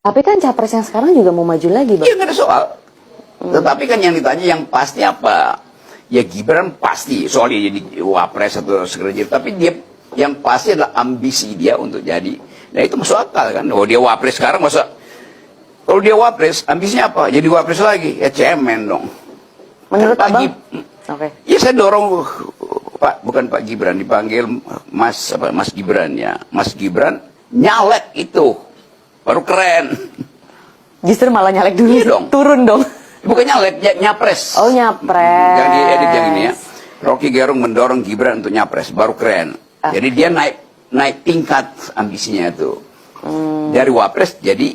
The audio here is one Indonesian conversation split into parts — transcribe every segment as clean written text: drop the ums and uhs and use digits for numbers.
Tapi kan capres yang sekarang juga mau maju lagi, Bang. Iya, nggak ada soal. Tetapi kan yang ditanya yang pasti apa? Ya Gibran pasti soalnya jadi wapres atau sekretariat. Tapi dia yang pasti adalah ambisi dia untuk jadi. Nah itu masuk akal kan. Oh dia wapres sekarang masa. Kalau dia wapres, ambisinya apa? Jadi wapres lagi. Ya cemen dong. Menurut Kan Abang? Oke. Ya saya dorong Pak, bukan Pak Gibran, dipanggil Mas Gibran ya. Mas Gibran nyalek itu. Baru keren. Justru malah nyalek dulu, Iya dong. turun dong. Bukan nyalek, nyapres. Oh, nyapres. Jangan diedit yang ini ya. Rocky Gerung mendorong Gibran untuk nyapres, baru keren. Jadi dia naik tingkat ambisinya itu. Dari wapres jadi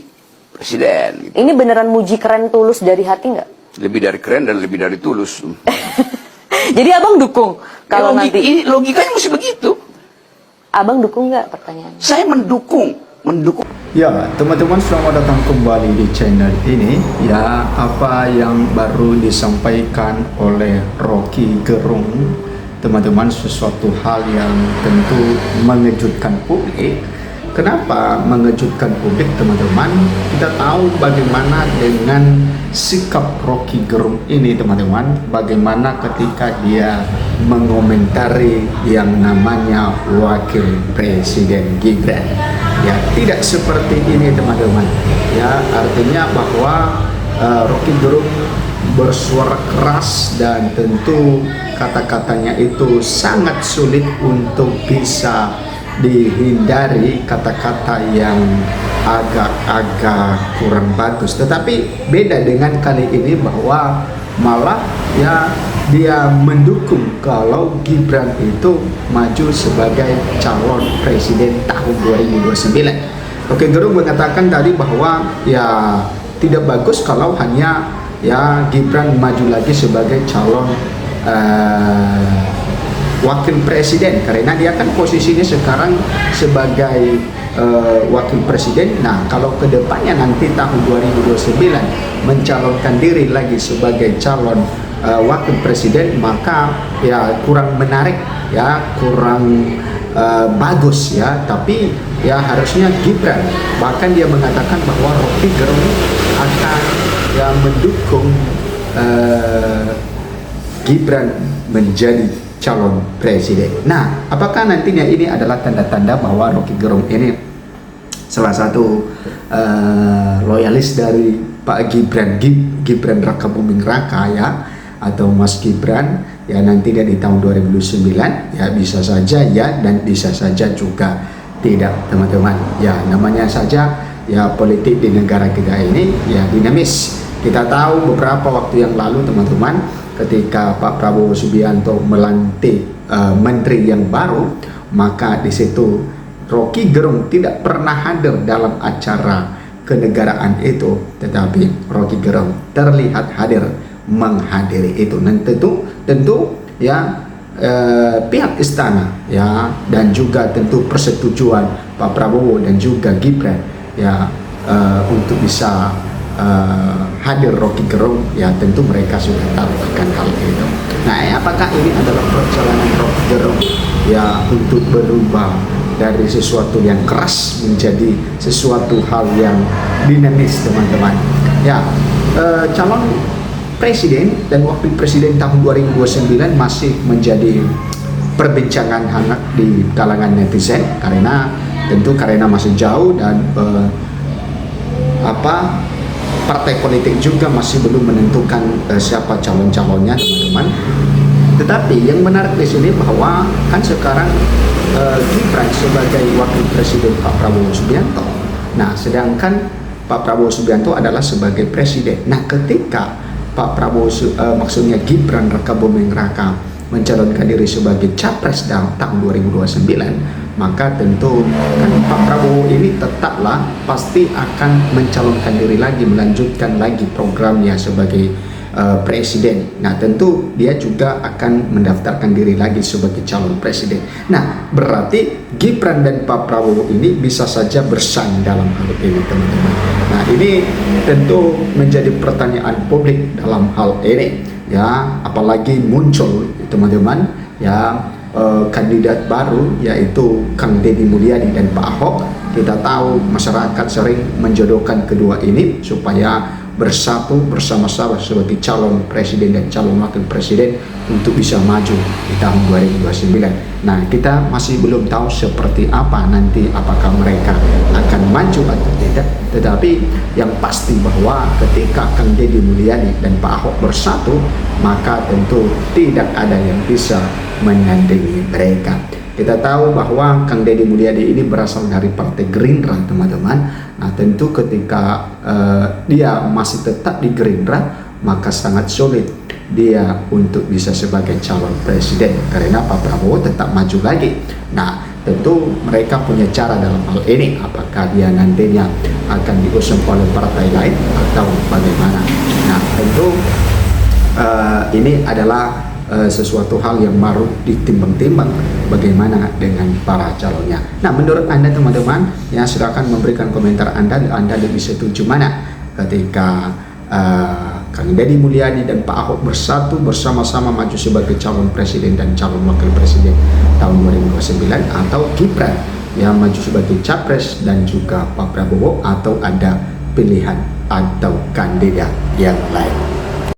presiden. Gitu. Ini beneran muji keren tulus dari hati nggak? Lebih dari keren dan lebih dari tulus. Jadi Abang dukung kalau nanti... Ini logikanya mesti begitu. Abang dukung nggak pertanyaannya? Saya mendukung. Ya, teman-teman, selamat datang kembali di channel ini. Ya, apa yang baru disampaikan oleh Rocky Gerung, teman-teman, sesuatu hal yang tentu mengejutkan publik. Kenapa mengejutkan publik, teman-teman? Kita tahu bagaimana dengan sikap Rocky Gerung ini, teman-teman. Bagaimana ketika dia mengomentari yang namanya Wakil Presiden Gibran. Ya, tidak seperti ini, teman-teman. Ya, artinya bahwa Rocky Gerung bersuara keras dan tentu kata-katanya itu sangat sulit untuk bisa dihindari, kata-kata yang agak-agak kurang bagus. Tetapi beda dengan kali ini bahwa malah ya dia mendukung kalau Gibran itu maju sebagai calon presiden tahun 2029. Oke, Gerung mengatakan tadi bahwa ya tidak bagus kalau hanya ya Gibran maju lagi sebagai calon wakil presiden, karena dia kan posisinya sekarang sebagai wakil presiden. Nah, kalau kedepannya nanti tahun 2029 mencalonkan diri lagi sebagai calon wakil presiden, maka ya kurang menarik, ya kurang bagus ya. Tapi ya harusnya Gibran, bahkan dia mengatakan bahwa Rocky Gerung akan ya mendukung Gibran menjadi calon presiden. Nah, apakah nantinya ini adalah tanda-tanda bahwa Rocky Gerung ini salah satu loyalis dari Pak Gibran, Gibran Rakabuming Raka ya, atau Mas Gibran ya, nanti dia di tahun 2009 ya, bisa saja ya dan bisa saja juga tidak, teman-teman. Ya, namanya saja ya politik di negara kita ini ya dinamis. Kita tahu beberapa waktu yang lalu, teman-teman, ketika Pak Prabowo Subianto melantik menteri yang baru, maka di situ Rocky Gerung tidak pernah hadir dalam acara kenegaraan itu, tetapi Rocky Gerung terlihat hadir menghadiri itu. Dan tentu ya pihak istana ya, dan juga tentu persetujuan Pak Prabowo dan juga Gibran ya untuk bisa hadir Rocky Gerung, ya tentu mereka sudah tahu akan hal itu. Nah, apakah ini adalah perjalanan Rocky Gerung ya untuk berubah dari sesuatu yang keras menjadi sesuatu hal yang dinamis, teman-teman? Ya, calon presiden dan wakil presiden tahun 2029 masih menjadi perbincangan hangat di kalangan netizen, karena masih jauh dan partai politik juga masih belum menentukan siapa calon-calonnya, teman-teman. Tetapi yang menarik di sini bahwa kan sekarang Gibran sebagai wakil presiden Pak Prabowo Subianto. Nah, sedangkan Pak Prabowo Subianto adalah sebagai presiden. Nah, ketika Pak Prabowo maksudnya Gibran Rakabuming Raka mencalonkan diri sebagai capres dalam tahun 2029, maka tentu kan Pak Prabowo ini tetaplah pasti akan mencalonkan diri lagi, melanjutkan lagi programnya sebagai presiden. Nah, tentu dia juga akan mendaftarkan diri lagi sebagai calon presiden. Nah, berarti Gibran dan Pak Prabowo ini bisa saja bersaing dalam hal ini, teman-teman. Nah, ini tentu menjadi pertanyaan publik dalam hal ini ya, apalagi muncul, teman-teman ya, kandidat baru yaitu Kang Deddy Mulyadi dan Pak Ahok. Kita tahu masyarakat sering menjodohkan kedua ini supaya bersatu bersama-sama sebagai calon presiden dan calon wakil presiden untuk bisa maju di tahun 2029. Nah, kita masih belum tahu seperti apa nanti, apakah mereka akan maju atau tidak. Tetapi yang pasti bahwa ketika Kang Deddy Mulyadi dan Pak Ahok bersatu, maka tentu tidak ada yang bisa menandingi mereka. Kita tahu bahwa Kang Deddy Mulyadi ini berasal dari Partai Gerindra, teman-teman. Nah, tentu ketika dia masih tetap di Gerindra, maka sangat sulit dia untuk bisa sebagai calon presiden karena Pak Prabowo tetap maju lagi. Nah, tentu mereka punya cara dalam hal ini, apakah dia nantinya akan diusung oleh partai lain atau bagaimana. Nah, tentu ini adalah sesuatu hal yang baru ditimbang-timbang bagaimana dengan para calonnya. Nah, menurut Anda teman-teman, ya silakan memberikan komentar Anda lebih setuju mana ketika Kang Deddy Mulyadi dan Pak Ahok bersatu bersama-sama maju sebagai calon presiden dan calon wakil presiden tahun 2029, atau Gibran yang maju sebagai capres dan juga Pak Prabowo, atau ada pilihan atau kandidat yang lain.